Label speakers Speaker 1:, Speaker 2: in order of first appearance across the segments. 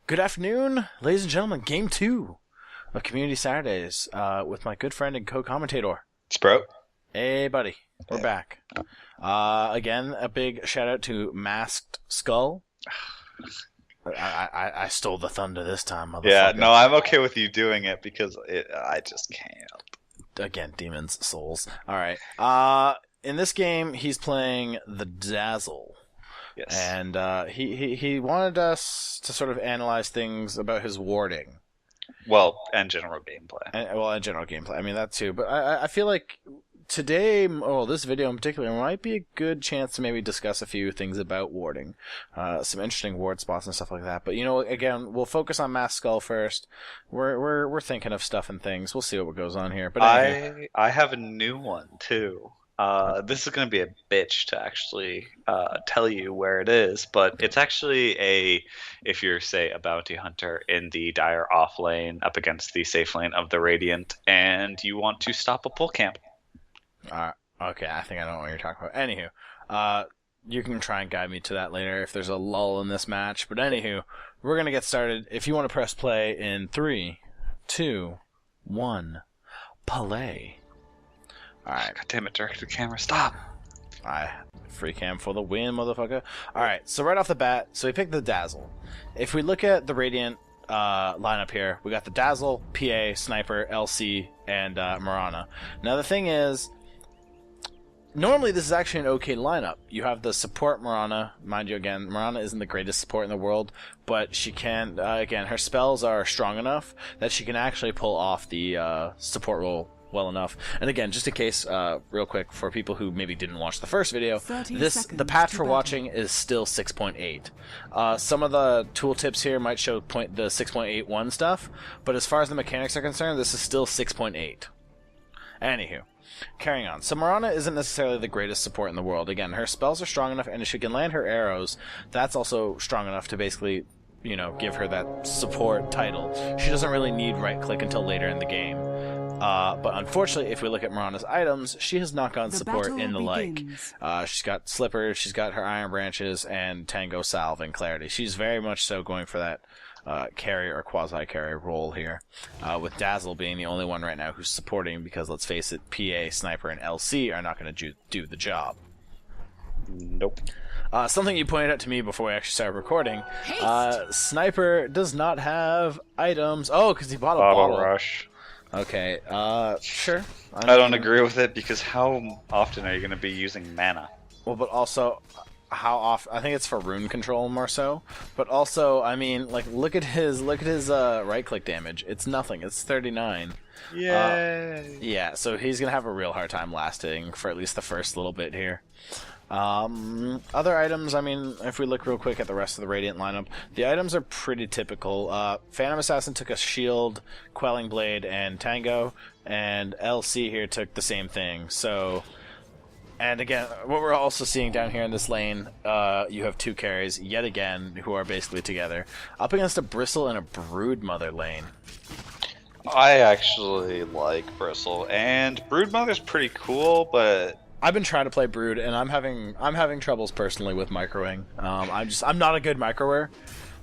Speaker 1: Good afternoon, ladies and gentlemen. Game 2 of Community Saturdays with my good friend and co-commentator.
Speaker 2: Sproutt.
Speaker 1: Hey, buddy. We're back. Again, a big shout out to MaskedSkull. I stole the thunder this time, motherfucker.
Speaker 2: Yeah, no, I'm okay with you doing it because I just can't.
Speaker 1: Again, demons, souls. Alright. In this game, he's playing the Dazzle.
Speaker 2: Yes.
Speaker 1: And he wanted us to sort of analyze things about his warding.
Speaker 2: Well, and general gameplay.
Speaker 1: And general gameplay. I mean, that too. But I feel like today, this video in particular, might be a good chance to maybe discuss a few things about warding. Some interesting ward spots and stuff like that. But, again, we'll focus on MaskedSkull first. We're thinking of stuff and things. We'll see what goes on here. But anyway.
Speaker 2: I have a new one, too. This is going to be a bitch to actually tell you where it is, but it's actually if you're, say, a bounty hunter in the dire off lane up against the safe lane of the Radiant, and you want to stop a pull camp.
Speaker 1: Okay, I think I know what you're talking about. Anywho, you can try and guide me to that later if there's a lull in this match, but anywho, we're going to get started. If you want to press play in 3, 2, 1, play. Alright.
Speaker 2: God damn it, direct the camera, stop!
Speaker 1: Alright, free cam for the win, motherfucker. Alright, so right off the bat, so we picked the Dazzle. If we look at the Radiant lineup here, we got the Dazzle, PA, Sniper, LC, and Mirana. Now the thing is, normally this is actually an okay lineup. You have the support Mirana, mind you again, Mirana isn't the greatest support in the world, but she can, again, her spells are strong enough that she can actually pull off the support role well enough. And again, just in case, real quick, for people who maybe didn't watch the first video, the patch for watching is still 6.8. Some of the tooltips here might show the 6.81 stuff, but as far as the mechanics are concerned, this is still 6.8. Anywho, carrying on. So Mirana isn't necessarily the greatest support in the world. Again, her spells are strong enough, and if she can land her arrows, that's also strong enough to basically, give her that support title. She doesn't really need right-click until later in the game. But unfortunately, if we look at Mirana's items, she has knock-on support in the begins. She's got Slippers, she's got her Iron Branches, and Tango Salve and Clarity. She's very much so going for that carry or quasi-carry role here, with Dazzle being the only one right now who's supporting, because let's face it, PA, Sniper, and LC are not going to do the job.
Speaker 2: Nope.
Speaker 1: Something you pointed out to me before we actually started recording, Sniper does not have items. Oh, because he bought a bottle.
Speaker 2: Rush.
Speaker 1: Okay, sure.
Speaker 2: I don't agree with it, because how often are you going to be using mana?
Speaker 1: Well, but also, how often? I think it's for rune control more so. But also, I mean, like, look at his right-click damage. It's nothing. It's 39.
Speaker 2: Yay!
Speaker 1: Yeah, so he's going to have a real hard time lasting for at least the first little bit here. Other items, I mean, if we look real quick at the rest of the Radiant lineup, the items are pretty typical. Phantom Assassin took a shield, Quelling Blade, and Tango, and LC here took the same thing. So, and again, what we're also seeing down here in this lane, you have two carries, yet again, who are basically together, up against a Bristle and a Broodmother lane.
Speaker 2: I actually like Bristle, and Broodmother's pretty cool, but
Speaker 1: I've been trying to play Brood, and I'm having troubles personally with microing. I'm not a good microer.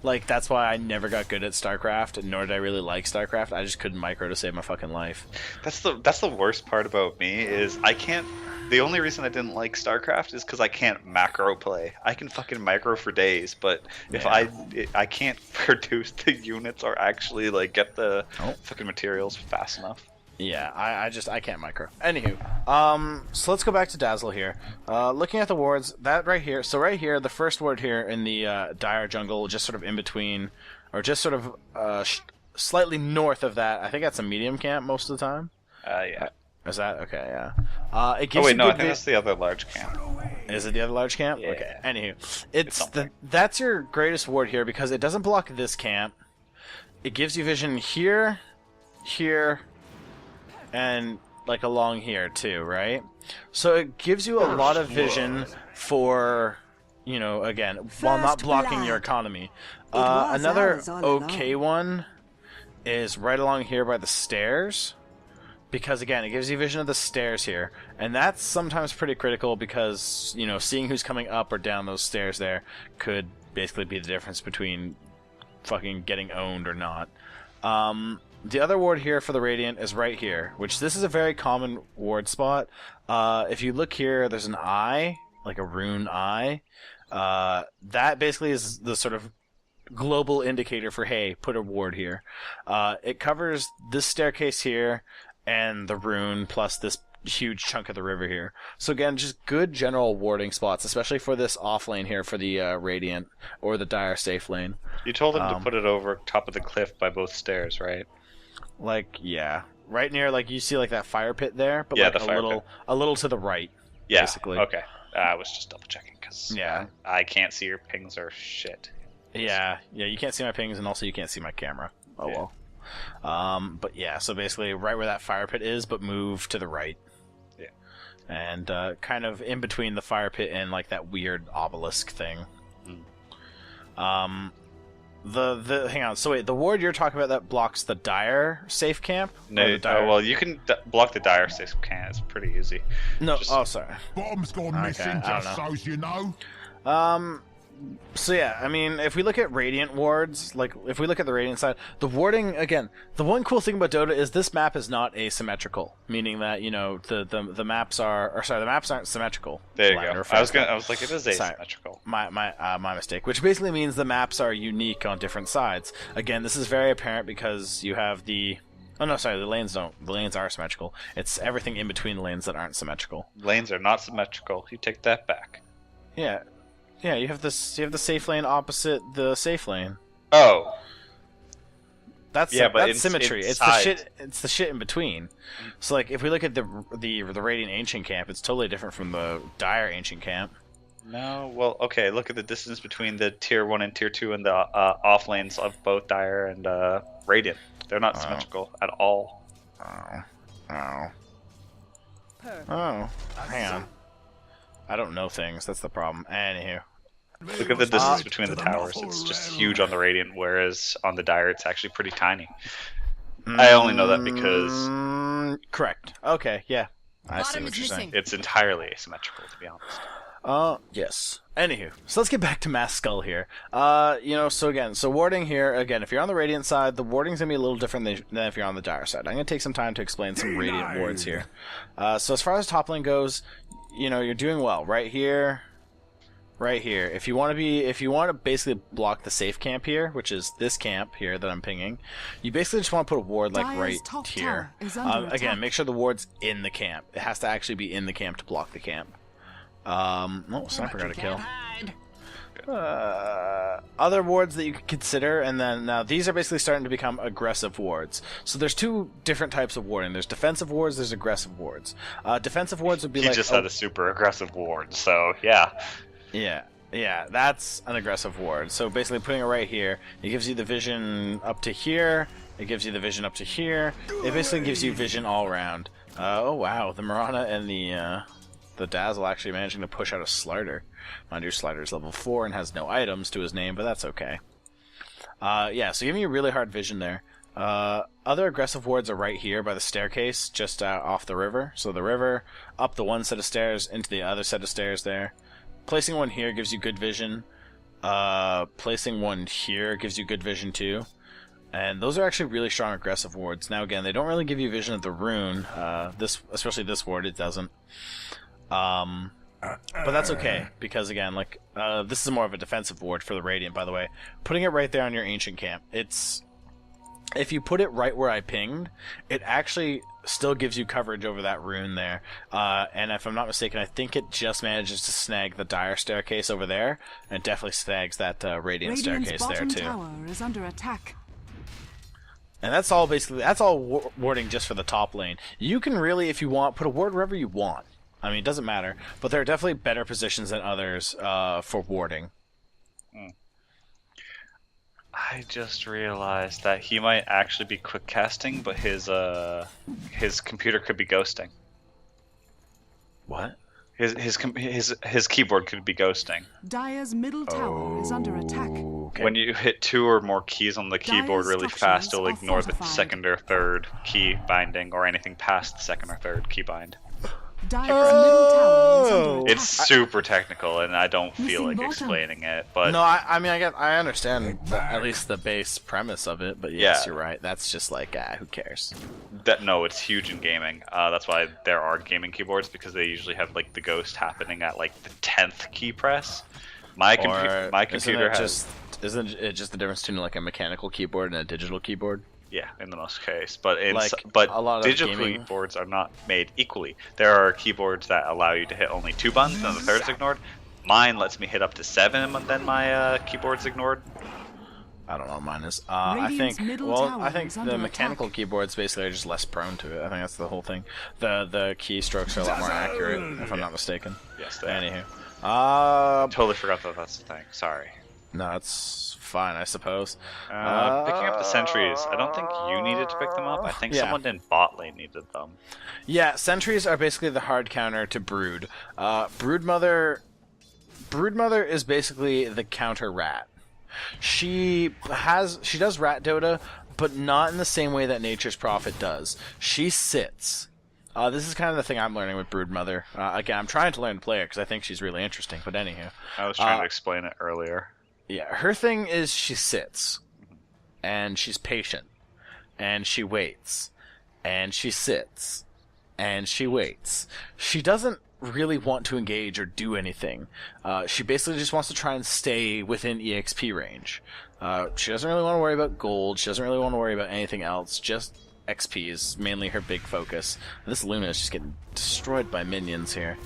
Speaker 1: Like, that's why I never got good at StarCraft, nor did I really like StarCraft. I just couldn't micro to save my fucking life.
Speaker 2: That's the worst part about me is I can't. The only reason I didn't like StarCraft is because I can't macro play. I can fucking micro for days, but if I can't produce the units or actually like get the fucking materials fast enough.
Speaker 1: Yeah, I can't micro. Anywho, so let's go back to Dazzle here. Looking at the wards, that right here, so right here, the first ward here in the dire jungle, just sort of in between, or just sort of slightly north of that, I think that's a medium camp most of the time.
Speaker 2: Yeah.
Speaker 1: Is that? Okay, yeah. It gives
Speaker 2: I think that's the other large camp.
Speaker 1: Is it the other large camp?
Speaker 2: Yeah.
Speaker 1: Okay, anywho, that's your greatest ward here, because it doesn't block this camp. It gives you vision here, here, and like along here too, right? So it gives you a lot of vision for, again, while not blocking your economy. Another okay one is right along here by the stairs, because again, it gives you vision of the stairs here, and that's sometimes pretty critical because, seeing who's coming up or down those stairs there could basically be the difference between fucking getting owned or not. The other ward here for the Radiant is right here, which this is a very common ward spot. If you look here, there's an eye, like a rune eye. That basically is the sort of global indicator for, hey, put a ward here. It covers this staircase here and the rune plus this huge chunk of the river here. So again, just good general warding spots, especially for this off lane here for the Radiant or the Dire safe lane.
Speaker 2: You told him to put it over top of the cliff by both stairs, right?
Speaker 1: Like, yeah, right near, like, you see like that fire pit there, but
Speaker 2: yeah,
Speaker 1: like a little to the right.
Speaker 2: Yeah.
Speaker 1: Basically.
Speaker 2: Okay. I was just double checking because
Speaker 1: yeah,
Speaker 2: I can't see your pings or shit.
Speaker 1: Yeah, you can't see my pings, and also you can't see my camera. Oh
Speaker 2: yeah.
Speaker 1: Well. But yeah, so basically right where that fire pit is, but move to the right.
Speaker 2: Yeah.
Speaker 1: And kind of in between the fire pit and like that weird obelisk thing. Hang on. So wait, the ward you're talking about that blocks the Dire safe camp?
Speaker 2: No, well, you can block the Dire safe camp. It's pretty easy.
Speaker 1: No, sorry.
Speaker 3: Bottom's gone missing, just so's you know.
Speaker 1: So yeah, I mean, if we look at Radiant wards, like if we look at the Radiant side, the warding again. The one cool thing about Dota is this map is not asymmetrical, meaning that the maps the maps aren't symmetrical.
Speaker 2: There you go. I was like, it is asymmetrical.
Speaker 1: Sorry, my mistake. Which basically means the maps are unique on different sides. Again, this is very apparent because you have the. Oh no, sorry. The lanes don't. The lanes are symmetrical. It's everything in between the lanes that aren't symmetrical.
Speaker 2: Lanes are not symmetrical. You take that back.
Speaker 1: Yeah. Yeah, you have the safe lane opposite the safe lane.
Speaker 2: Oh.
Speaker 1: That's symmetry. It's the shit in between. So like if we look at the Radiant Ancient Camp, it's totally different from the Dire Ancient Camp.
Speaker 2: No, well, okay, look at the distance between the tier 1 and tier 2 and the off lanes of both Dire and Radiant. They're not symmetrical at all.
Speaker 1: Oh, hang on. I don't know things, that's the problem. Anywho.
Speaker 2: Look at the distance between the towers. It's just huge on the Radiant, whereas on the Dire it's actually pretty tiny. I only know that because...
Speaker 1: Correct. Okay, yeah. I see what you're saying.
Speaker 2: It's entirely asymmetrical, to be honest.
Speaker 1: Yes. Anywho, so let's get back to MaskedSkull here. So warding here, again, if you're on the Radiant side, the warding's going to be a little different than if you're on the Dire side. I'm going to take some time to explain some Radiant wards here. So as far as top lane goes, you're doing well. Right here. If you want to basically block the safe camp here, which is this camp here that I'm pinging, you basically just want to put a ward like right here. Again, make sure the ward's in the camp. It has to actually be in the camp to block the camp. Sniper got a kill. Other wards that you could consider, and then now these are basically starting to become aggressive wards. So there's two different types of warding. There's defensive wards, there's aggressive wards. Defensive wards would be
Speaker 2: he just had a super aggressive ward, so yeah.
Speaker 1: Yeah, that's an aggressive ward. So basically putting it right here, it gives you the vision up to here, it gives you the vision up to here, it basically gives you vision all around. Oh wow, the Mirana and the Dazzle actually managing to push out a Slider. Mind you, Slider's level 4 and has no items to his name, but that's okay. So giving you really hard vision there. Other aggressive wards are right here by the staircase, just off the river. So the river, up the one set of stairs, into the other set of stairs there. Placing one here gives you good vision. Placing one here gives you good vision too. And those are actually really strong aggressive wards. Now again, they don't really give you vision of the rune. Especially this ward, it doesn't. But that's okay, because again, this is more of a defensive ward for the Radiant, by the way. Putting it right there on your Ancient Camp, if you put it right where I pinged, it actually still gives you coverage over that rune there. And if I'm not mistaken, I think it just manages to snag the Dire staircase over there, and it definitely snags that Radiant staircase there too.
Speaker 4: Tower is under attack.
Speaker 1: And that's all warding just for the top lane. You can really, if you want, put a ward wherever you want. I mean, it doesn't matter, but there are definitely better positions than others for warding.
Speaker 2: I just realized that he might actually be quick casting, but his computer could be ghosting.
Speaker 1: What?
Speaker 2: His keyboard could be ghosting.
Speaker 4: Dire's middle tower is under attack.
Speaker 1: Okay.
Speaker 2: When you hit 2 or more keys on the keyboard really fast, it'll ignore the second or third key binding or anything past the second or third key bind.
Speaker 4: Dire's middle tower is under attack.
Speaker 2: It's super technical, and I don't feel like explaining it. But
Speaker 1: no, I understand at least the base premise of it. But yes, you're right. That's just like, who cares?
Speaker 2: No, it's huge in gaming. That's why there are gaming keyboards, because they usually have like the ghost happening at like the 10th key press. My computer has. Isn't it just the difference between like a mechanical keyboard and a digital keyboard? Yeah, in the most case, but
Speaker 1: a lot of
Speaker 2: digital
Speaker 1: gaming
Speaker 2: keyboards are not made equally. There are keyboards that allow you to hit only 2 buttons, and the third's ignored. Mine lets me hit up to 7, and then my keyboard's ignored.
Speaker 1: I don't know what mine is. I think the mechanical keyboards basically are just less prone to it. I think that's the whole thing. The keystrokes are a lot more accurate, if I'm not mistaken.
Speaker 2: Yes, they are.
Speaker 1: Anywho.
Speaker 2: Totally forgot that that's the thing. Sorry.
Speaker 1: No, it's fine, I suppose.
Speaker 2: Picking up the sentries, I don't think you needed to pick them up. I think someone in bot lane needed them.
Speaker 1: Yeah, sentries are basically the hard counter to Brood. Broodmother is basically the counter rat. She does rat Dota, but not in the same way that Nature's Prophet does. She sits. This is kind of the thing I'm learning with Broodmother. Again, I'm trying to learn to play her because I think she's really interesting, but anywho.
Speaker 2: I was trying to explain it earlier.
Speaker 1: Yeah, her thing is she sits, and she's patient, and she waits, and she sits, and she waits. She doesn't really want to engage or do anything. She basically just wants to try and stay within EXP range. She doesn't really want to worry about gold. She doesn't really want to worry about anything else. Just XP is mainly her big focus. This Luna is just getting destroyed by minions here.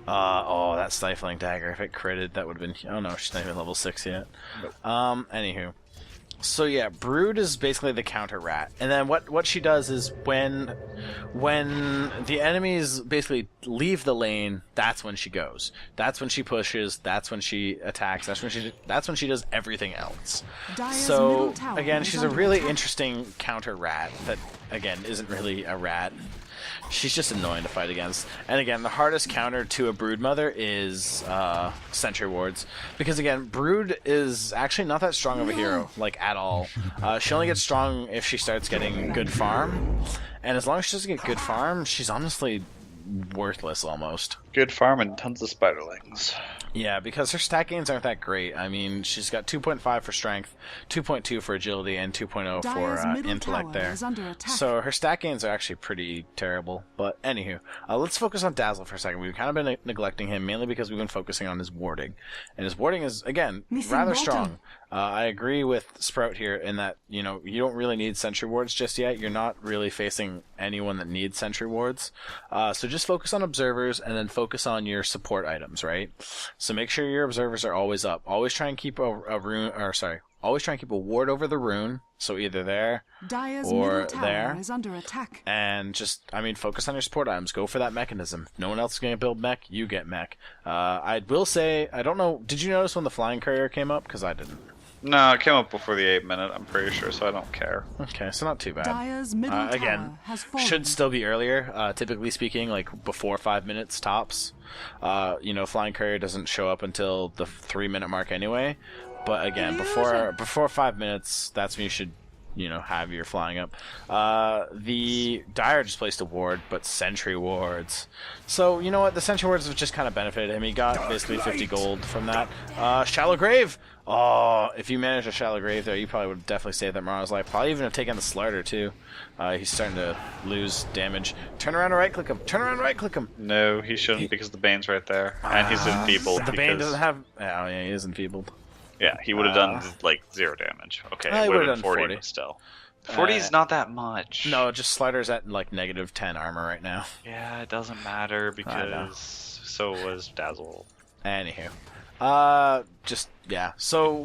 Speaker 1: Oh, that Stifling Dagger. If it critted, that would have been... Oh no, she's not even level 6 yet. Anywho. So yeah, Brood is basically the counter rat. And then what she does is when the enemies basically leave the lane, that's when she goes. That's when she pushes, that's when she attacks, that's when she does everything else. So again, she's a really interesting counter rat that again isn't really a rat. She's just annoying to fight against. And again, the hardest counter to a Broodmother is Sentry Wards. Because again, Brood is actually not that strong of a hero, like at all. She only gets strong if she starts getting good farm. And as long as she doesn't get good farm, she's honestly worthless almost.
Speaker 2: Good farm and tons of spiderlings.
Speaker 1: Yeah, because her stat gains aren't that great. I mean, she's got 2.5 for strength, 2.2 for agility, and 2.0 for intellect there. So her stat gains are actually pretty terrible. But anywho, let's focus on Dazzle for a second. We've kind of been neglecting him, mainly because we've been focusing on his warding. And his warding is, again, rather strong. I agree with Sproutt here in that, you don't really need sentry wards just yet. You're not really facing anyone that needs sentry wards. So just focus on observers and then focus on your support items, right? So make sure your observers are always up. Always try and keep always try and keep a ward over the rune. So either there or there.
Speaker 4: Is under attack.
Speaker 1: And just, focus on your support items. Go for that mechanism. If no one else is going to build mech, you get mech. I will say, I don't know, did you notice when the flying courier came up? Because I didn't.
Speaker 2: No, it came up before the 8-minute, I'm pretty sure, so I don't care.
Speaker 1: Okay, so not too bad.
Speaker 4: Dire's middle
Speaker 1: again, should still be earlier, typically speaking, like before 5 minutes tops. Flying courier doesn't show up until the 3-minute mark anyway. But again, before 5 minutes, that's when you should, have your flying up. The Dire just placed a ward, but sentry wards. So, you know what? The sentry wards have just kind of benefited him. He got basically 50 gold from that. Shallow Grave! Oh, if you managed a Shallow Grave there, you probably would have definitely saved that Marauder's life. Probably even have taken the Slider, too. He's starting to lose damage. Turn around and right-click him. Turn around and right-click him.
Speaker 2: No, he shouldn't because the Bane's right there. And he's enfeebled.
Speaker 1: The Bane doesn't have... Oh, yeah, he is enfeebled.
Speaker 2: Yeah, he would have done, 0 damage. Okay,
Speaker 1: he
Speaker 2: would have
Speaker 1: done
Speaker 2: done 40, but still. 40 is not that much.
Speaker 1: No, just Slider's at, negative 10 armor right now.
Speaker 2: Yeah, it doesn't matter because so was Dazzle.
Speaker 1: Anywho. So,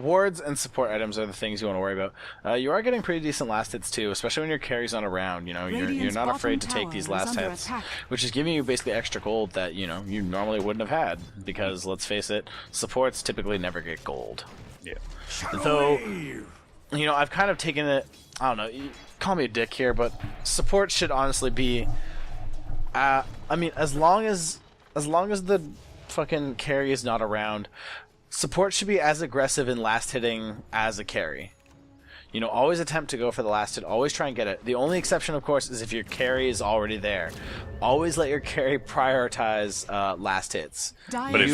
Speaker 1: wards and support items are the things you want to worry about. You are getting pretty decent last hits, too, especially when your carry's on a round. You're not afraid to take these last hits, which is giving you basically extra gold that, you normally wouldn't have had. Because, let's face it, supports typically never get gold.
Speaker 2: Yeah.
Speaker 1: Though, I've kind of taken it, I don't know, call me a dick here, but support should honestly be, as long as the fucking carry is not around, support should be as aggressive in last hitting as a carry. You know, always attempt to go for the last hit. Always try and get it. The only exception, of course, is if your carry is already there. Always let your carry prioritize last hits.
Speaker 2: But if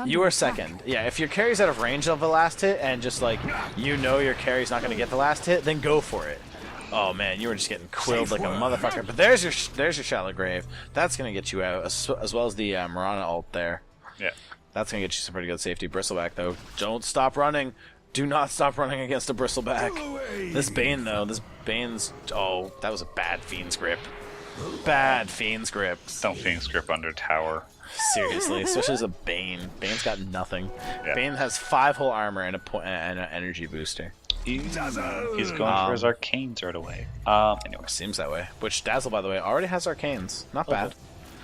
Speaker 1: you are second. Yeah, if your carry's out of range of the last hit and just like you know your carry's not going to get the last hit, then go for it. Oh man, you were just getting quilled like a motherfucker. But there's your shallow grave. That's going to get you out, as well as the Mirana ult there.
Speaker 2: Yeah.
Speaker 1: That's going to get you some pretty good safety. Bristleback, though. Don't stop running. Do not stop running against a Bristleback. This Bane, though. This Bane's... Oh, that was a bad Fiend's Grip. Bad Fiend's Grip.
Speaker 2: Don't Fiend's Grip under tower.
Speaker 1: Seriously, especially as a Bane. Bane's got nothing. Yeah. Bane has 5 whole armor and an energy booster.
Speaker 2: He's going for his arcanes right away. Anyway.
Speaker 1: Seems that way. Which Dazzle, by the way, already has arcanes. Not bad.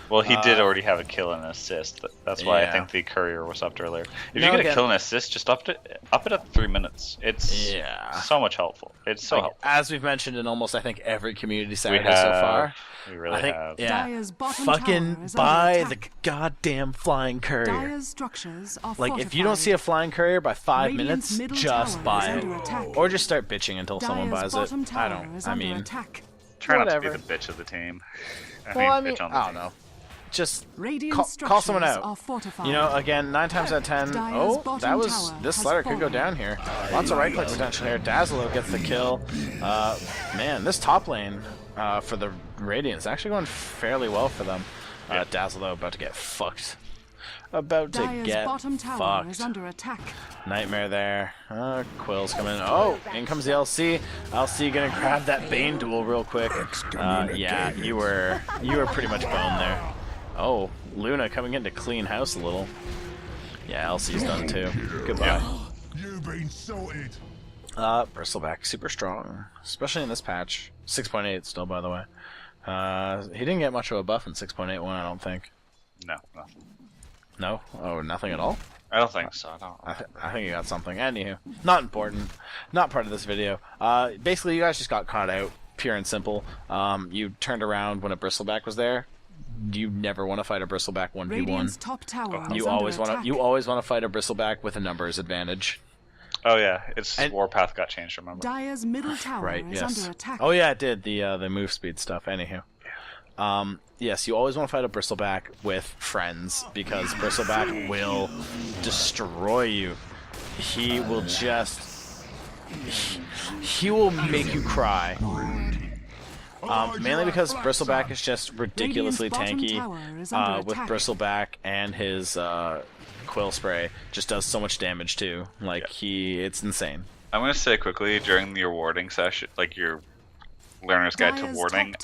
Speaker 2: Well, he did already have a kill and an assist. That's why I think the courier was upped earlier. If you get a kill and assist, just up it up 3 minutes. It's so much helpful. It's so helpful.
Speaker 1: As we've mentioned in almost, I think, every community Saturday so far.
Speaker 2: We really have.
Speaker 1: Yeah. Fucking buy the goddamn flying courier. Like, if you don't see a flying courier by 5 minutes, just buy it. Or just start bitching until someone buys it. I mean,
Speaker 2: try not to be the bitch of the team.
Speaker 1: I don't know. Just call someone out. You know, again, 9 times out of 10. Oh, this slider could go down here. Lots of right-click potential here. Dazzlo gets the kill. Man, this top lane for the Radiant is actually going fairly well for them. Dazzlo about to get fucked. About to get fucked. Nightmare there. Quill's coming. Oh, in comes the LC. LC gonna grab that Bane duel real quick. Yeah, you were pretty much boned there. Oh, Luna coming in to clean house a little. Yeah, LC's done too. Goodbye.
Speaker 3: You've been sorted.
Speaker 1: Bristleback, super strong, especially in this patch. 6.8 still, by the way. He didn't get much of a buff in 6.81, I don't think.
Speaker 2: No, nothing.
Speaker 1: No? Oh, nothing at all?
Speaker 2: I don't think so.
Speaker 1: I think you got something. Anywho, not important. Not part of this video. Basically, you guys just got caught out, pure and simple. You turned around when a Bristleback was there. You never want to fight a Bristleback 1v1.
Speaker 4: Top tower
Speaker 1: you always want to fight a Bristleback with a numbers advantage.
Speaker 2: Oh yeah, its Warpath got changed. Remember?
Speaker 4: Dire's middle tower is under attack.
Speaker 1: Oh yeah, it did the move speed stuff. Anywho, yes, you always want to fight a Bristleback with friends because Bristleback will destroy you. He will he will make you cry. Mainly because Bristleback is just ridiculously tanky. With Bristleback and his Quill Spray, just does so much damage too. Like it's insane.
Speaker 2: I'm gonna say quickly during your warding session, like your learner's guide to warding,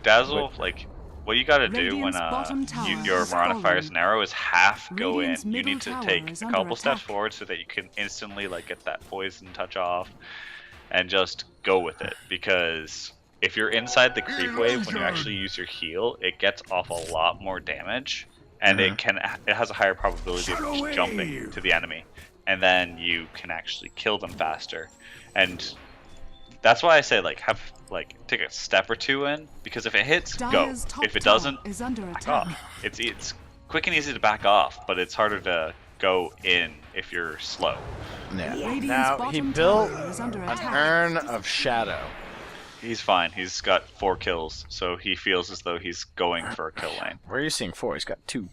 Speaker 2: Dazzle, like what you gotta do when your Mirana fires an arrow is half go in. You need to take a couple steps forward so that you can instantly like get that poison touch off. And just go with it, because if you're inside the creep wave when you actually use your heal, it gets off a lot more damage, and it has a higher probability of just jumping to the enemy, and then you can actually kill them faster. And that's why I say take a step or two in, because if it hits, go. If it doesn't, back off. It's quick and easy to back off, but it's harder to go in if you're slow.
Speaker 1: Yeah. Now, he built an Urn of Shadow.
Speaker 2: He's fine. He's got 4 kills, so he feels as though he's going for a kill lane.
Speaker 1: Where are you seeing 4? He's got 2.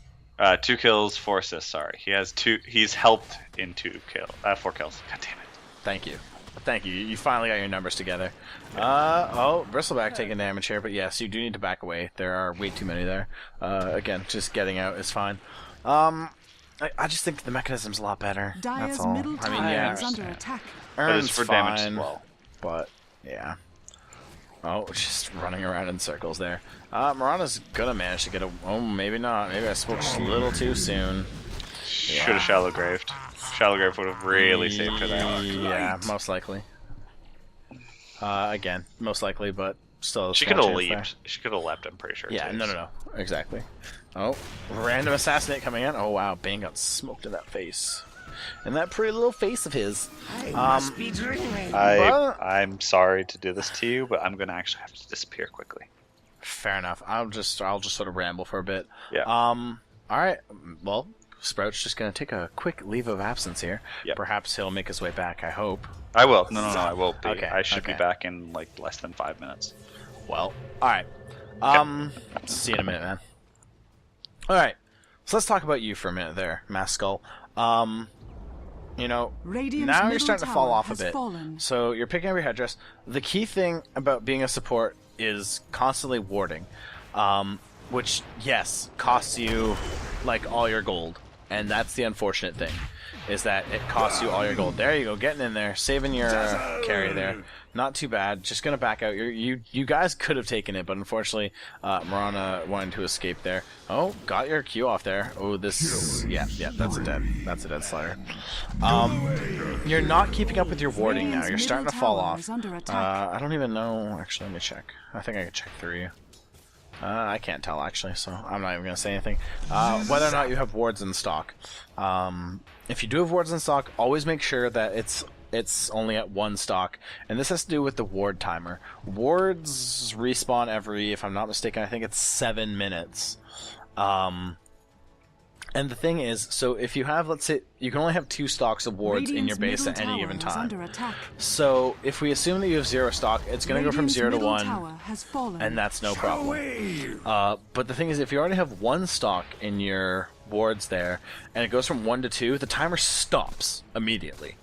Speaker 2: 2 kills, 4 assists, sorry. He has 2. He's helped in 4 kills. God damn it.
Speaker 1: Thank you. Thank you. You finally got your numbers together. Oh, Bristleback taking damage here, but yes, you do need to back away. There are way too many there. Again, just getting out is fine. I just think the mechanism's a lot better. That's all. I mean, yeah.
Speaker 2: But it's for damage as well.
Speaker 1: But, yeah. Oh, just running around in circles there. Mirana's gonna manage to get a... Oh, maybe not. Maybe I spoke just a little too soon.
Speaker 2: Should have shallow graved. Shallow grave would have really saved her there.
Speaker 1: Yeah, most likely. Again, most likely, but still.
Speaker 2: She could have leaped. She could have leapt, I'm pretty sure.
Speaker 1: Yeah, no. Exactly. Oh, random assassinate coming in. Oh, wow. Bane got smoked in that face. And that pretty little face of his.
Speaker 2: I'm sorry to do this to you, but I'm going to actually have to disappear quickly.
Speaker 1: Fair enough. I'll just sort of ramble for a bit.
Speaker 2: Yeah.
Speaker 1: All right. Well, Sprout's just going to take a quick leave of absence here.
Speaker 2: Yep.
Speaker 1: Perhaps he'll make his way back, I hope.
Speaker 2: I will. No, I will be.
Speaker 1: Okay,
Speaker 2: I should be back in like less than 5 minutes.
Speaker 1: Well, alright. See you in a minute, man. Alright, so let's talk about you for a minute there, MaskedSkull. You know, now you're starting to fall off a bit. So you're picking up your headdress. The key thing about being a support is constantly warding. Which, yes, costs you, like, all your gold. And that's the unfortunate thing, is that it costs you all your gold. There you go, getting in there, saving your carry there. Not too bad. Just gonna back out. You guys could have taken it, but unfortunately, Marana wanted to escape there. Oh, got your Q off there. Oh, this, yeah, that's a dead slaughter. You're not keeping up with your warding now. You're starting to fall off. I don't even know. Actually, let me check. I think I can check through you. I can't tell, actually, so I'm not even going to say anything. Whether or not you have wards in stock. If you do have wards in stock, always make sure that it's only at 1 stock. And this has to do with the ward timer. Wards respawn every, if I'm not mistaken, I think it's 7 minutes. And the thing is, so if you have, let's say, you can only have 2 stocks of wards in your base at any given time. So if we assume that you have 0 stock, it's going to go from 0 to 1, and that's no problem. But the thing is, if you already have 1 stock in your wards there, and it goes from 1 to 2, the timer stops immediately,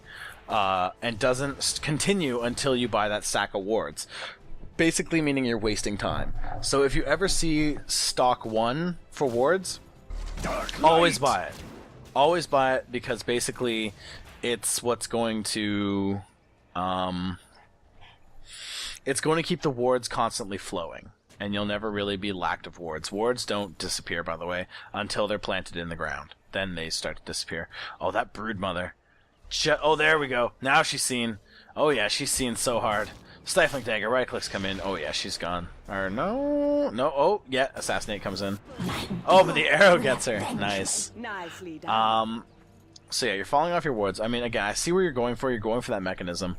Speaker 1: and doesn't continue until you buy that stack of wards. Basically meaning you're wasting time. So if you ever see stock 1 for wards, always buy it. Always buy it, because basically it's what's going to it's going to keep the wards constantly flowing, and you'll never really be lacked of wards. Wards don't disappear, by the way, until they're planted in the ground. Then they start to disappear. Oh, that broodmother. Oh, there we go. Now she's seen. Oh yeah, she's seen so hard. Stifling dagger, right clicks come in. Oh yeah, she's gone. Or no, oh yeah, assassinate comes in. Oh, but the arrow gets her. Nice.
Speaker 5: Nicely done.
Speaker 1: So yeah, you're falling off your wards. I mean, again, I see where you're going for. You're going for that mechanism,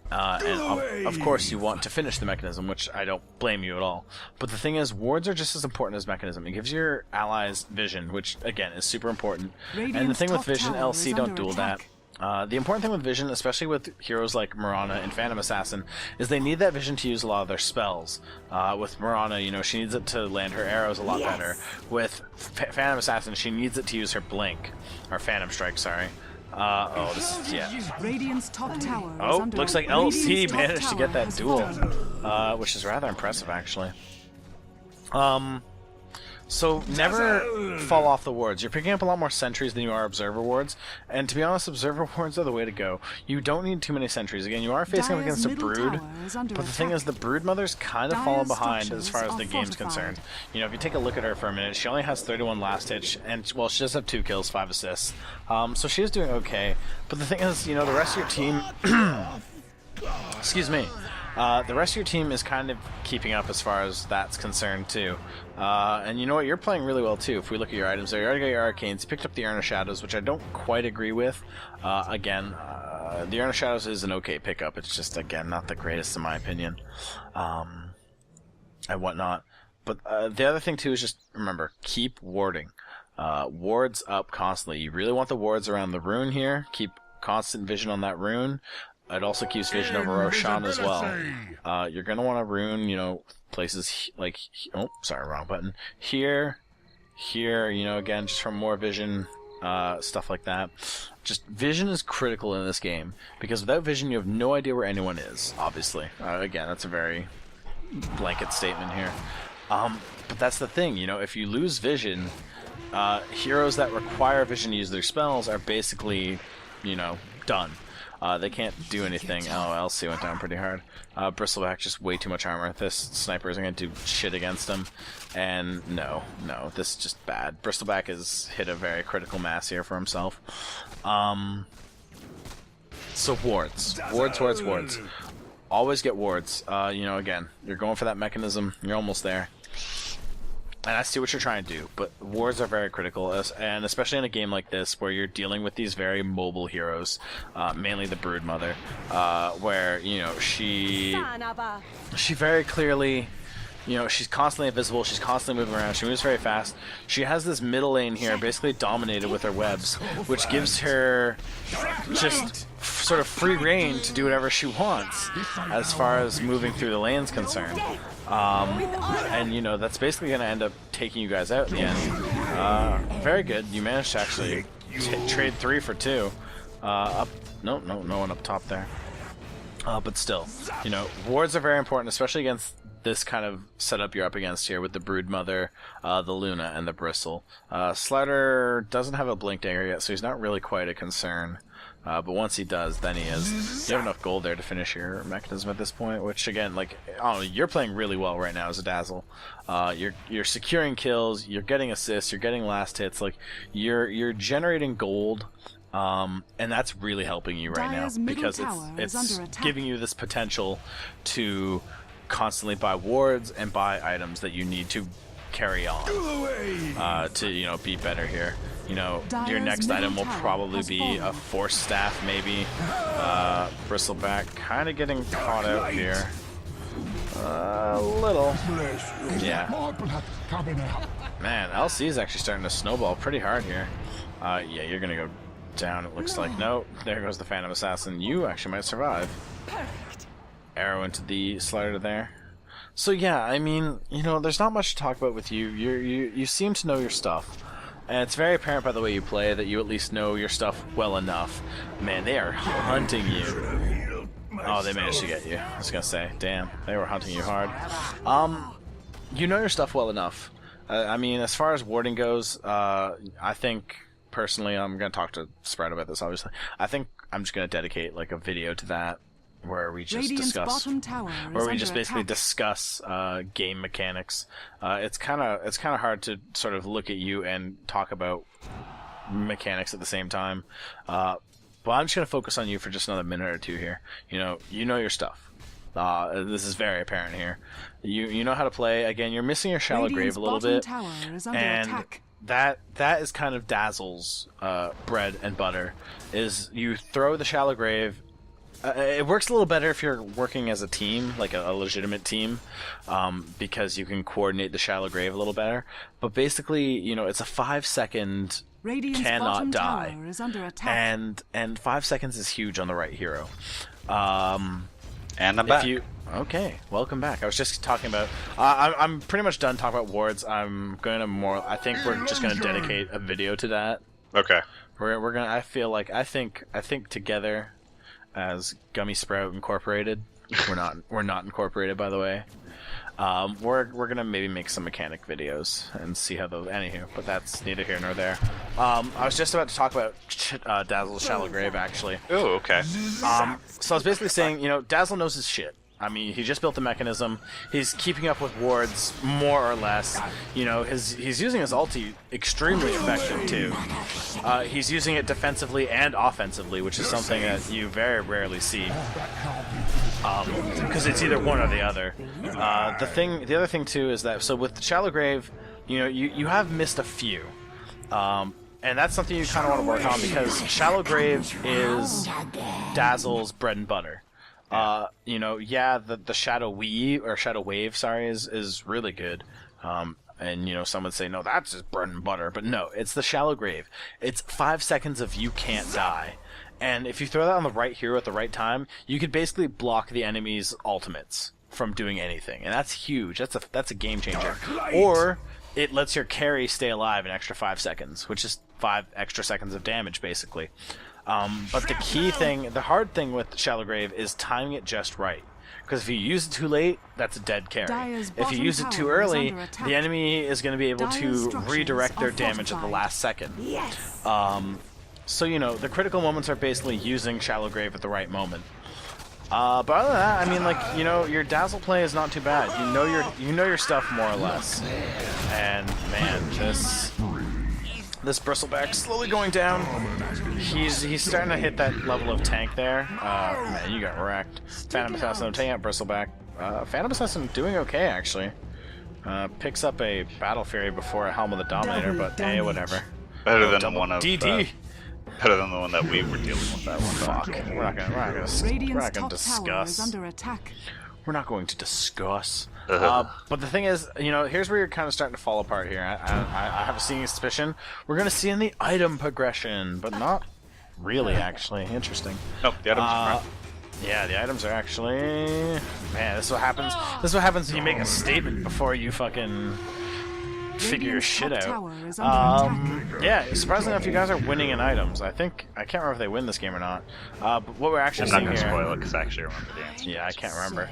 Speaker 1: and of course you want to finish the mechanism, which I don't blame you at all. But the thing is, wards are just as important as mechanism. It gives your allies vision, which again is super important. And the thing with vision, LC don't duel that. The important thing with vision, especially with heroes like Marana and Phantom Assassin, is they need that vision to use a lot of their spells. With Marana, you know, she needs it to land her arrows a lot better. With Phantom Assassin, she needs it to use her blink. Or Phantom Strike, sorry. Oh, this is, yeah.
Speaker 4: Radiant's top tower
Speaker 1: Oh, looks like LC managed to get that duel. Which is rather impressive, actually. So never fall off the wards. You're picking up a lot more sentries than you are observer wards, and to be honest, observer wards are the way to go. You don't need too many sentries. Again, you are facing up against a brood, but the thing is, the brood mother's kind of fallen behind as far as the game's concerned. You know, if you take a look at her for a minute, she only has 31 last hit, and well, she does have 2 kills, 5 assists. So she is doing okay. But the thing is, you know, the rest of your team, excuse me. The rest of your team is kind of keeping up as far as that's concerned, too. And you know what? You're playing really well, too. If we look at your items there, you already got your Arcanes. You picked up the Urn of Shadows, which I don't quite agree with. Again, the Urn of Shadows is an okay pickup. It's just, again, not the greatest in my opinion. And whatnot. But the other thing, too, is just, remember, keep warding. Wards up constantly. You really want the wards around the rune here. Keep constant vision on that rune. It also keeps vision over Roshan as well. You're going to want to rune, you know, places like... Oh, sorry, wrong button. Here, you know, again, just from more vision, stuff like that. Just vision is critical in this game, because without vision, you have no idea where anyone is, obviously. Again, that's a very blanket statement here. But that's the thing, you know, if you lose vision, heroes that require vision to use their spells are basically, you know, done. They can't do anything. Oh, LC went down pretty hard. Bristleback, just way too much armor. This sniper isn't going to do shit against him. And no, this is just bad. Bristleback has hit a very critical mass here for himself. So wards. Wards. Always get wards. You know, again, you're going for that mechanism. You're almost there. And I see what you're trying to do, but wards are very critical, and especially in a game like this where you're dealing with these very mobile heroes, mainly the Broodmother, where, you know, she very clearly, You know, she's constantly invisible. She's constantly moving around. She moves very fast. She has this middle lane here basically dominated with her webs, which gives her just sort of free reign to do whatever she wants as far as moving through the lane's concerned. And, you know, that's basically going to end up taking you guys out in the end. Very good. You managed to actually trade 3 for 2. No one up top there. But still, you know, wards are very important, especially against this kind of setup you're up against here with the Broodmother, the Luna, and the Bristle. Slider doesn't have a blink dagger yet, so he's not really quite a concern. But once he does, then he is. You have enough gold there to finish your mechanism at this point, which again, like, I don't know, you're playing really well right now as a Dazzle. You're securing kills, you're getting assists, you're getting last hits, like you're generating gold. And that's really helping you right now because it's giving you this potential to constantly buy wards and buy items that you need to carry on to, you know, be better here. You know, your next item will probably be a Force Staff, maybe. Bristleback kind of getting caught out here. A little. Yeah. Man, LC is actually starting to snowball pretty hard here. Yeah, you're going to go down, it looks like. No, there goes the Phantom Assassin. You actually might survive. Arrow into the slider there. So yeah, I mean, you know, there's not much to talk about with you. You seem to know your stuff. And it's very apparent by the way you play that you at least know your stuff well enough. Man, they are hunting you. Oh, they managed to get you. I was gonna say, damn, they were hunting you hard. You know your stuff well enough. I mean, as far as warding goes, I think personally, I'm gonna talk to Sproutt about this. Obviously, I think I'm just gonna dedicate like a video to that, where we just basically discuss game mechanics. It's kind of hard to sort of look at you and talk about mechanics at the same time. But I'm just gonna focus on you for just another minute or two here. You know your stuff. This is very apparent here. You know how to play. Again, you're missing your Shallow Grave a little bit, and that is kind of Dazzle's bread and butter. Is you throw the Shallow Grave. It works a little better if you're working as a team, like a legitimate team, because you can coordinate the Shallow Grave a little better. But basically, you know, it's a 5-second cannot die, and 5 seconds is huge on the right hero.
Speaker 2: And I'm back.
Speaker 1: Okay, welcome back. I was just talking about. I'm pretty much done talking about wards. I think we're just gonna dedicate a video to that.
Speaker 2: Okay.
Speaker 1: We're gonna. I think together, as Gummy Sproutt Incorporated, we're not incorporated, by the way. We're gonna maybe make some mechanic videos and see how those. Anywho, but that's neither here nor there. I was just about to talk about Dazzle's Shallow Grave, actually.
Speaker 2: Oh, okay.
Speaker 1: So I was basically saying, you know, Dazzle knows his shit. I mean, he just built the mechanism. He's keeping up with wards more or less. You know, he's using his ulti extremely effective too. He's using it defensively and offensively, which is something that you very rarely see. Because it's either one or the other. The other thing too is that with the Shallow Grave, you know, you have missed a few. And that's something you kind of want to work on because Shallow Grave is Dazzle's bread and butter. You know, yeah, the Shadow Wave, is really good. And, you know, some would say, no, that's just bread and butter. But no, it's the Shallow Grave. It's 5 seconds of you can't die. And if you throw that on the right hero at the right time, you could basically block the enemy's ultimates from doing anything. And that's huge. That's a game changer. Or it lets your carry stay alive an extra 5 seconds, which is 5 extra seconds of damage, basically. But the hard thing with Shallow Grave is timing it just right. Because if you use it too late, that's a dead carry. If you use it too early, the enemy is going to be able to redirect their damage at the last second. So, you know, the critical moments are basically using Shallow Grave at the right moment. But other than that, I mean, like, you know, your Dazzle play is not too bad. You know your stuff more or less. And man, this Bristleback slowly going down. He's starting to hit that level of tank there. Man, you got wrecked. Phantom Assassin taking out Bristleback. Phantom Assassin doing okay, actually. Picks up a Battle Fury before a Helm of the Dominator, but hey, whatever.
Speaker 2: Better than the one of
Speaker 1: DD.
Speaker 2: Better than the one that we were dealing with. That one.
Speaker 1: Fuck. We're not gonna discuss. We're not going to discuss. But the thing is, here's where you're kind of starting to fall apart here. I have a sneaking suspicion we're going to see in the item progression, but not really, actually. Interesting.
Speaker 2: Nope, the items are fine.
Speaker 1: Yeah, the items are actually... Man, this is what happens. This is what happens when you make a statement before you fucking figure your shit out. Yeah, surprisingly enough, you guys are winning in items. I can't remember if they win this game or not. But what we're actually seeing here...
Speaker 2: I'm not going to spoil it, because I actually remember the answer.
Speaker 1: Yeah, I can't remember.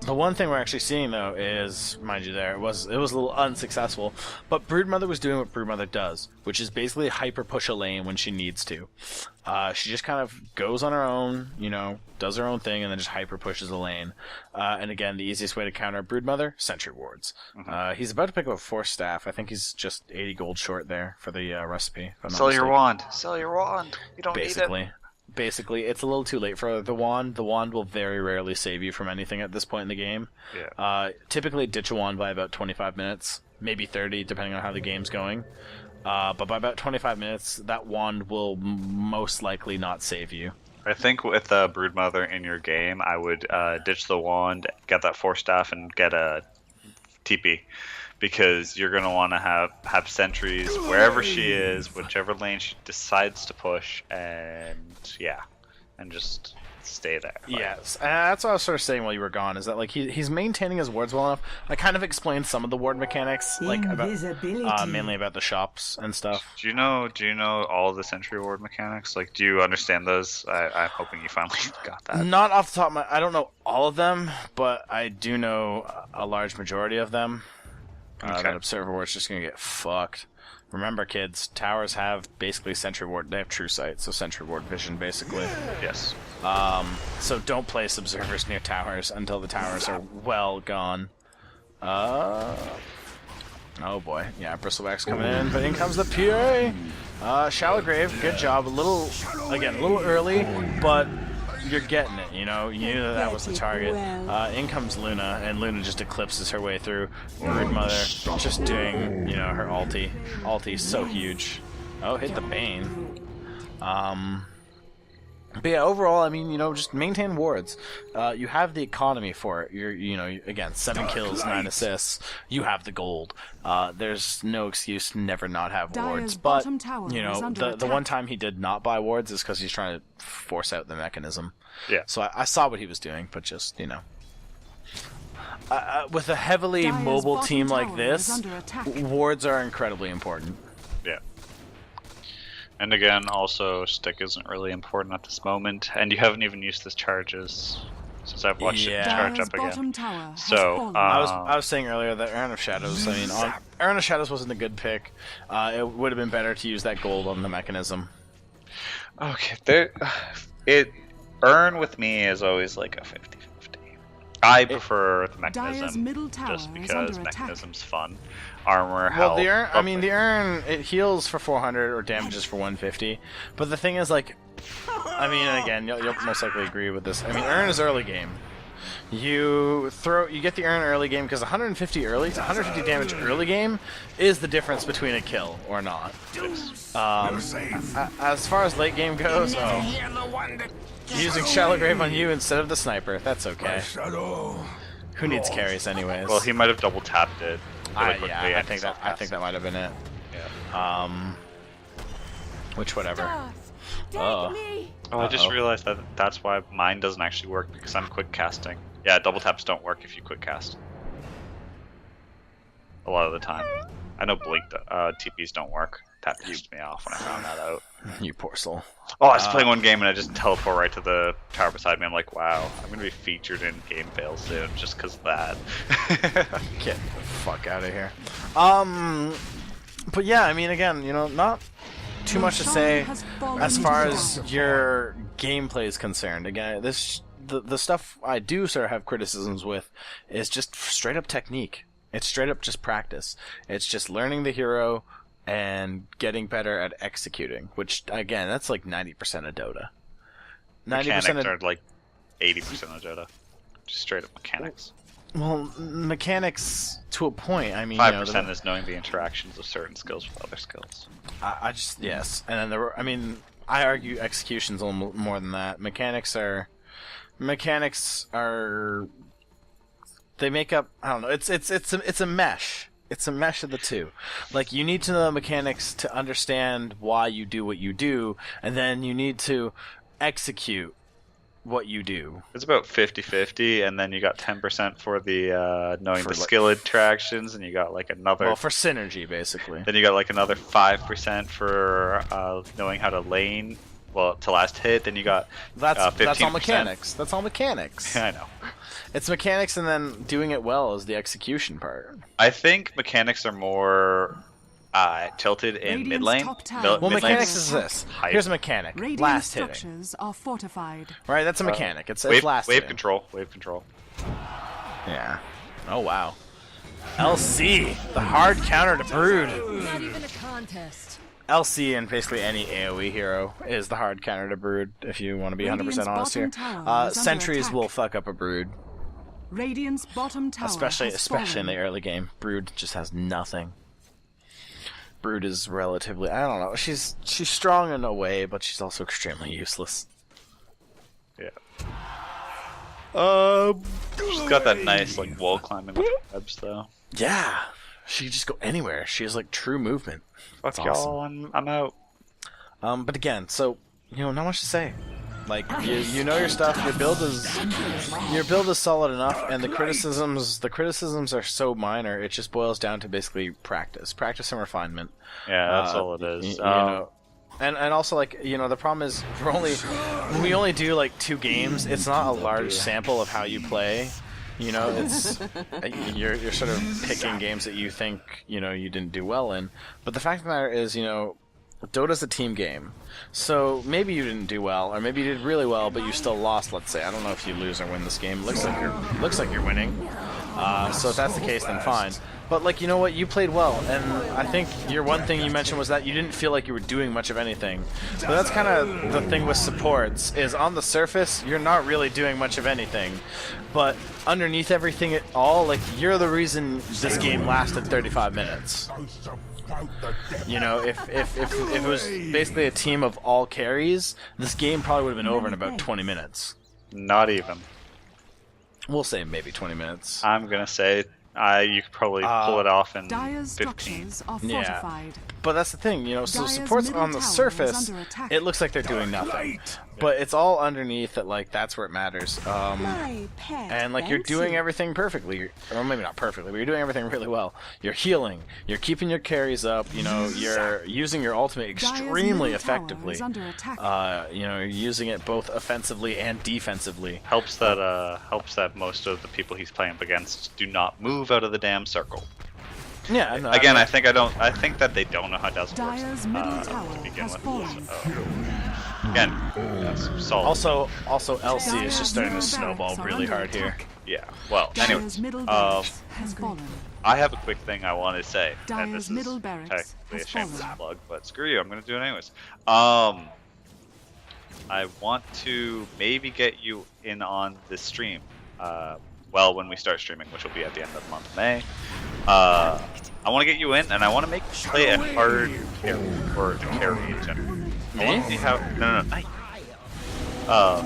Speaker 1: The one thing we're actually seeing, though, is, mind you there, it was a little unsuccessful, but Broodmother was doing what Broodmother does, which is basically hyper-push a lane when she needs to. She just kind of goes on her own, does her own thing, and then just hyper-pushes a lane. And again, the easiest way to counter Broodmother, Sentry Wards. He's about to pick up a Force Staff. I think he's just 80 gold short there for the recipe.
Speaker 2: Sell your wand. Sell your wand. You don't need it.
Speaker 1: Basically, it's a little too late for the wand. The wand will very rarely save you from anything at this point in the game.
Speaker 2: Yeah.
Speaker 1: Typically, ditch a wand by about 25 minutes, maybe 30, depending on how the game's going. But by about 25 minutes, that wand will most likely not save you.
Speaker 2: I think with Broodmother in your game, I would ditch the wand, get that Force Staff, and get a TP. Because you're going to want to have sentries wherever she is, whichever lane she decides to push, and just stay there.
Speaker 1: Yes, and that's what I was sort of saying while you were gone, is that he's maintaining his wards well enough. I kind of explained some of the ward mechanics, mainly about the shops and stuff.
Speaker 2: Do you know all the sentry ward mechanics? Do you understand those? I'm hoping you finally got that.
Speaker 1: Not off the top of my... I don't know all of them, but I do know a large majority of them. That Observer Ward's just gonna get fucked. Remember, kids, towers have basically Sentry Ward. They have True Sight, so Sentry Ward vision, basically.
Speaker 2: Yes.
Speaker 1: So don't place observers near towers until the towers are well gone. Oh boy, yeah, Bristleback's coming in, but in comes the PA. Shallow Grave, good job. A little early, but you're getting it, you knew that was the target. In comes Luna, and Luna just eclipses her way through. Broodmother just doing, her ulti. Ulti's so huge. Oh, hit the Bane. But yeah, overall, just maintain wards. You have the economy for it. Again, 7 kills, 9 assists. You have the gold. There's no excuse to never not have wards. But, the one time he did not buy wards is because he's trying to force out the mechanism.
Speaker 2: Yeah.
Speaker 1: So I saw what he was doing, but just, with a heavily mobile team like this, wards are incredibly important.
Speaker 2: Yeah. And again, also, stick isn't really important at this moment, and you haven't even used the charges since I've watched it charge up again. So,
Speaker 1: I was saying earlier that Urn of Shadows, Urn of Shadows wasn't a good pick. It would have been better to use that gold on the mechanism.
Speaker 2: Okay, Urn with me is always like a 50-50. I prefer the mechanism just because mechanism's fun. Armor, health.
Speaker 1: Well, the Urn, it heals for 400 or damages for 150. But the thing is, again, you'll most likely agree with this. Urn is early game. You get the Urn early game because 150 damage early game is the difference between a kill or not. As far as late game goes, using Shallow Grave on you instead of the sniper, that's okay. Who needs carries anyways?
Speaker 2: Well, he might have double tapped it.
Speaker 1: I think that might have been it.
Speaker 2: Yeah.
Speaker 1: Whatever.
Speaker 2: I just realized that's why mine doesn't actually work, because I'm quick casting. Yeah, double taps don't work if you quick cast. A lot of the time. I know Blink TPs don't work. That pissed me off when I found that out.
Speaker 1: You poor soul.
Speaker 2: Oh, I was playing one game and I just teleport right to the tower beside me. I'm like, wow, I'm going to be featured in game fail soon just because of that.
Speaker 1: Get the fuck out of here. But yeah, again, not too much to say as far as your gameplay is concerned. Again, the stuff I do sort of have criticisms with is just straight up technique. It's straight up just practice. It's just learning the hero and getting better at executing, which, again, that's like 90% of Dota.
Speaker 2: Mechanics are like 80% of Dota. Just straight up mechanics.
Speaker 1: Well, mechanics to a point.
Speaker 2: 5% is knowing the interactions of certain skills with other skills.
Speaker 1: Yes. And then I argue execution's a little more than that. Mechanics are they make up. I don't know. It's a mesh. It's a mesh of the two. Like, you need to know the mechanics to understand why you do what you do, and then you need to execute what you do.
Speaker 2: It's about 50-50, and then you got 10% for the knowing
Speaker 1: For
Speaker 2: the skill interactions, and you got like another.
Speaker 1: Well, for synergy, basically.
Speaker 2: Then you got like another 5% for knowing how to lane. Well, to last hit. Then you got 15%.
Speaker 1: That's all mechanics. That's all mechanics.
Speaker 2: I know.
Speaker 1: It's mechanics, and then doing it well is the execution part.
Speaker 2: I think mechanics are more tilted in mid lane.
Speaker 1: Well, mechanics is this.
Speaker 2: Hype.
Speaker 1: Here's a mechanic.
Speaker 4: Radiant
Speaker 1: Last hitting.
Speaker 4: structures are fortified.
Speaker 1: Right, that's a mechanic. It's
Speaker 2: wave,
Speaker 1: last
Speaker 2: wave
Speaker 1: hitting.
Speaker 2: control. Wave control.
Speaker 1: Yeah. Oh, wow. LC, the hard counter to Brood.
Speaker 5: Not even a contest.
Speaker 1: LC and basically any AoE hero is the hard counter to Brood, if you want to be 100% honest here. Sentries will fuck up a Brood.
Speaker 4: Radiant's bottom tower
Speaker 1: Especially
Speaker 4: has
Speaker 1: in the early game. Brood just has nothing. Brood is relatively, I don't know, she's strong in a way, but she's also extremely useless.
Speaker 2: Yeah. She's got that nice like wall climbing webs though.
Speaker 1: Yeah. She can just go anywhere. She has like true movement.
Speaker 2: Fuck
Speaker 1: That's
Speaker 2: y'all,
Speaker 1: awesome.
Speaker 2: I'm out.
Speaker 1: But again, so not much to say. Like you know your stuff. Your build is solid enough, and the criticisms are so minor. It just boils down to basically practice and refinement.
Speaker 2: Yeah, that's all it is.
Speaker 1: You know, and also like the problem is we only do like 2 games. It's not a large sample of how you play. It's you're sort of picking games that you think you didn't do well in. But the fact of the matter is, Dota's a team game, so maybe you didn't do well, or maybe you did really well, but you still lost. Let's say I don't know if you lose or win this game. Looks like you're winning. So if that's the case, then fine. But like you know what, you played well, and I think your one thing you mentioned was that you didn't feel like you were doing much of anything. But that's kind of the thing with supports is on the surface you're not really doing much of anything, but underneath everything at all, like you're the reason this game lasted 35 minutes. If it was basically a team of all carries, this game probably would have been over in about 20 minutes.
Speaker 2: Not even.
Speaker 1: We'll say maybe 20 minutes.
Speaker 2: I'm gonna say you could probably pull it off in
Speaker 4: Dyer's
Speaker 2: 15.
Speaker 4: structures are fortified.
Speaker 1: But that's the thing, so
Speaker 4: Dyer's
Speaker 1: supports
Speaker 4: middle
Speaker 1: on the
Speaker 4: tower
Speaker 1: surface,
Speaker 4: is under attack.
Speaker 1: it looks like they're doing nothing. But it's all underneath that, like, that's where it matters. And, like, you're doing everything perfectly. Or maybe not perfectly, but you're doing everything really well. You're healing. You're keeping your carries up. You're using your ultimate extremely effectively. You're using it both offensively and defensively.
Speaker 2: Helps that most of the people he's playing up against do not move out of the damn circle.
Speaker 1: Yeah. No,
Speaker 2: Again, I think that they don't know how Dazzle works
Speaker 4: Dyer's middle
Speaker 2: to
Speaker 4: tower
Speaker 2: begin
Speaker 4: has
Speaker 2: with.
Speaker 4: fallen.
Speaker 2: So, again, that's solid.
Speaker 1: Also, LC is just starting to snowball really hard here.
Speaker 2: Yeah. Well,
Speaker 4: Dyer's
Speaker 2: anyways,
Speaker 4: middle barracks has fallen.
Speaker 2: I have a quick thing I want to say, and
Speaker 4: Dyer's
Speaker 2: this
Speaker 4: middle
Speaker 2: is
Speaker 4: barracks
Speaker 2: technically a
Speaker 4: has
Speaker 2: shameless
Speaker 4: fallen.
Speaker 2: plug, but screw you, I'm gonna do it anyways. I want to maybe get you in on this stream. When we start streaming, which will be at the end of the month of May. I want to get you in, and I want to make you play a hard carry, or a carry in general. I want to see how... No.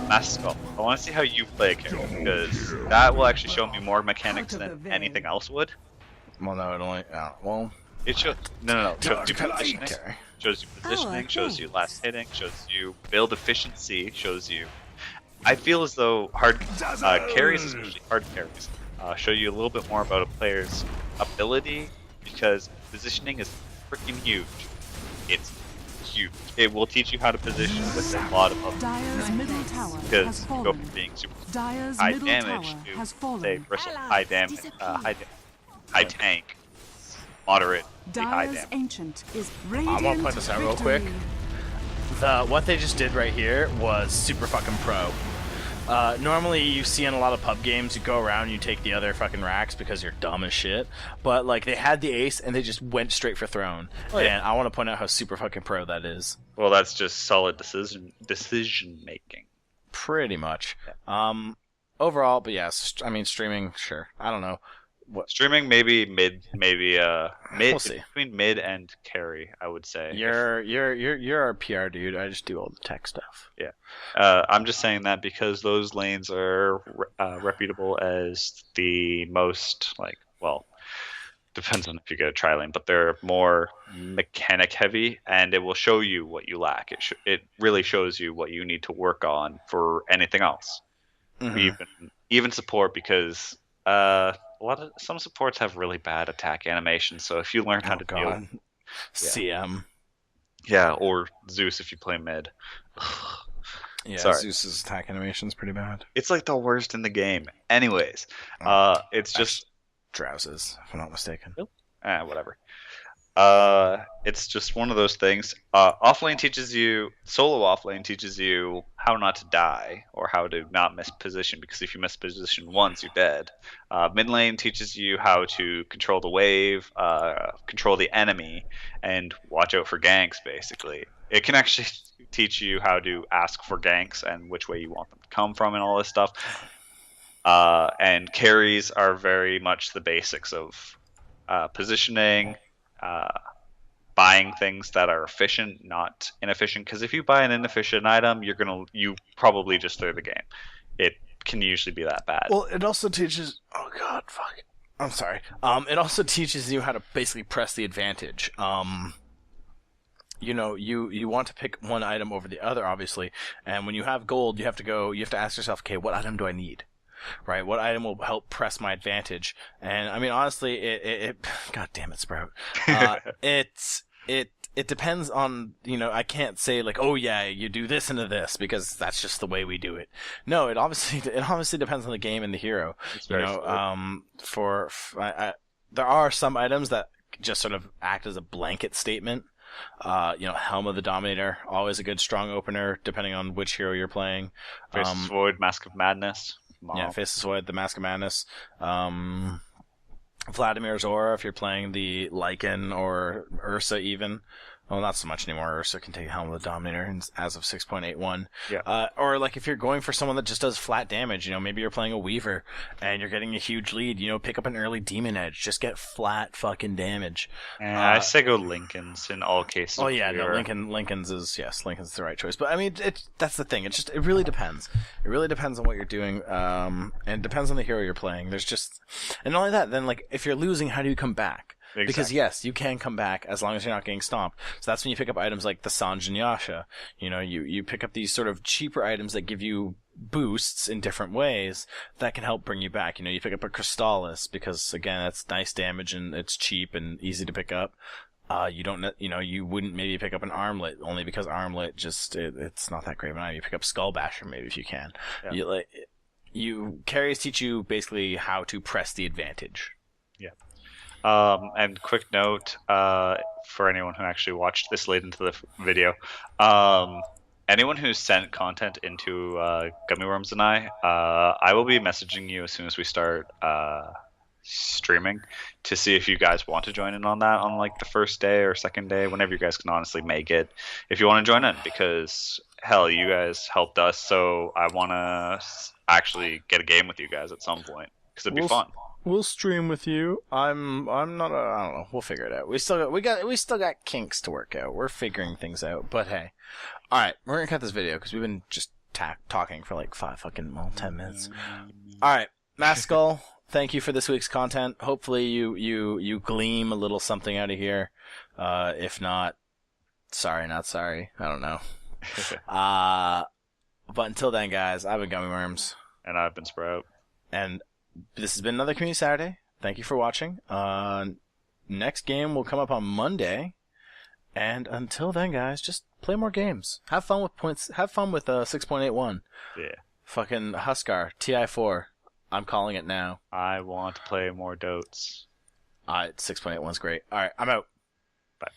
Speaker 2: MaskedSkull. I want to see how you play a carry, because that will actually show me more mechanics than anything else would.
Speaker 1: Well, no, it only... well...
Speaker 2: It shows... No. Shows you positioning, shows you positioning, shows you last hitting, shows you build efficiency, shows you... I feel as though hard carries, especially hard carries, show you a little bit more about a player's ability, because positioning is freaking huge. It's huge. It will teach you how to position with a lot of
Speaker 4: Dyer's middle tower
Speaker 2: because
Speaker 4: has
Speaker 2: you go
Speaker 4: fallen.
Speaker 2: from being super
Speaker 4: Dyer's
Speaker 2: high
Speaker 4: middle
Speaker 2: damage
Speaker 4: tower
Speaker 2: to
Speaker 4: has fallen.
Speaker 2: say versus high damage, high tank, moderate, high
Speaker 4: Dyer's
Speaker 2: damage.
Speaker 4: ancient is
Speaker 1: I
Speaker 4: radiant.
Speaker 1: want to point this out real quick. What they just did right here was super fucking pro. Normally you see in a lot of pub games, you go around, you take the other fucking racks because you're dumb as shit. But like they had the ace and they just went straight for throne.
Speaker 2: Oh, yeah.
Speaker 1: And I want to point out how super fucking pro that is.
Speaker 2: Well, that's just solid decision making.
Speaker 1: Pretty much. Overall, but yes, I mean streaming, sure. I don't know. what?
Speaker 2: Streaming maybe mid
Speaker 1: We'll see.
Speaker 2: between mid and carry, I would say.
Speaker 1: You're our PR dude. I just do all the tech stuff.
Speaker 2: Yeah. I'm just saying that because those lanes are reputable as the most depends on if you get a tri lane, but they're more mechanic heavy, and it will show you what you lack. It really shows you what you need to work on for anything else. Even support, because some supports have really bad attack animations. So if you learn how to deal,
Speaker 1: CM,
Speaker 2: or Zeus if you play mid.
Speaker 1: Yeah,
Speaker 2: Sorry.
Speaker 1: Zeus's attack animation is pretty bad.
Speaker 2: It's like the worst in the game. Anyways, it's just
Speaker 1: Drowses, if I'm not mistaken.
Speaker 2: Whatever. It's just one of those things. Solo offlane teaches you how not to die or how to not miss position, because if you miss position once, you're dead. Mid lane teaches you how to control the wave, control the enemy, and watch out for ganks, basically. It can actually teach you how to ask for ganks and which way you want them to come from and all this stuff. And carries are very much the basics of positioning, buying things that are efficient, not inefficient. Because if you buy an inefficient item, you probably just throw the game. It can usually be that bad.
Speaker 1: Well, it also teaches. Oh God, fuck. I'm sorry. It also teaches you how to basically press the advantage. You want to pick one item over the other, obviously, and when you have gold, you have to ask yourself, okay, what item do I need? Right, what item will help press my advantage? And I mean, honestly, it God damn it, Sprout. It depends on, I can't say like, oh yeah, you do this into this because that's just the way we do it. No, it obviously depends on the game and the hero. There are some items that just sort of act as a blanket statement. Helm of the Dominator, always a good strong opener depending on which hero you're playing.
Speaker 2: Faceless Void, Mask of Madness.
Speaker 1: Yeah, Faceless Void, the Mask of Madness. Vladimir's Aura, if you're playing the Lycan or Ursa even. Well, not so much anymore. Ursa can take Helm of the Dominator as of 6.81.
Speaker 2: Yeah.
Speaker 1: Or like if you're going for someone that just does flat damage, maybe you're playing a Weaver and you're getting a huge lead, pick up an early Demon Edge. Just get flat fucking damage.
Speaker 2: I say go Lincoln's in all cases.
Speaker 1: Oh yeah, no, Lincoln's the right choice. But I mean, that's the thing. It really depends. It really depends on what you're doing, and it depends on the hero you're playing. And not only that, then like if you're losing, how do you come back? Exactly. Because yes, you can come back as long as you're not getting stomped. So that's when you pick up items like the Sanj and Yasha. You pick up these sort of cheaper items that give you boosts in different ways that can help bring you back. You pick up a Crystallis because again, that's nice damage and it's cheap and easy to pick up. You wouldn't maybe pick up an Armlet only because Armlet it's not that great of an item. You pick up Skull Basher maybe if you can. Yeah. Carries teach you basically how to press the advantage.
Speaker 2: Yeah. And quick note for anyone who actually watched this late into the video, anyone who's sent content into Gummy Worms and I will be messaging you as soon as we start streaming to see if you guys want to join in on that on like the first day or second day, whenever you guys can honestly make it. If you want to join in, because hell, you guys helped us, so I want to actually get a game with you guys at some point because it'd be fun.
Speaker 1: We'll stream with you. I'm not. I don't know. We'll figure it out. We still got kinks to work out. We're figuring things out. But hey, all right. We're gonna cut this video because we've been just talking for like 10 minutes. All right, MaskedSkull. Thank you for this week's content. Hopefully you gleam a little something out of here. If not, sorry, not sorry. I don't know. But until then, guys, I've been Gummy Worms,
Speaker 2: and I've been Sprout,
Speaker 1: and this has been another Community Saturday. Thank you for watching. Next game will come up on Monday. And until then, guys, just play more games. Have fun with points. Have fun with 6.81.
Speaker 2: Yeah.
Speaker 1: Fucking Huskar, TI4. I'm calling it now.
Speaker 2: I want to play more Dotes.
Speaker 1: 6.81's great. Alright, I'm out.
Speaker 2: Bye.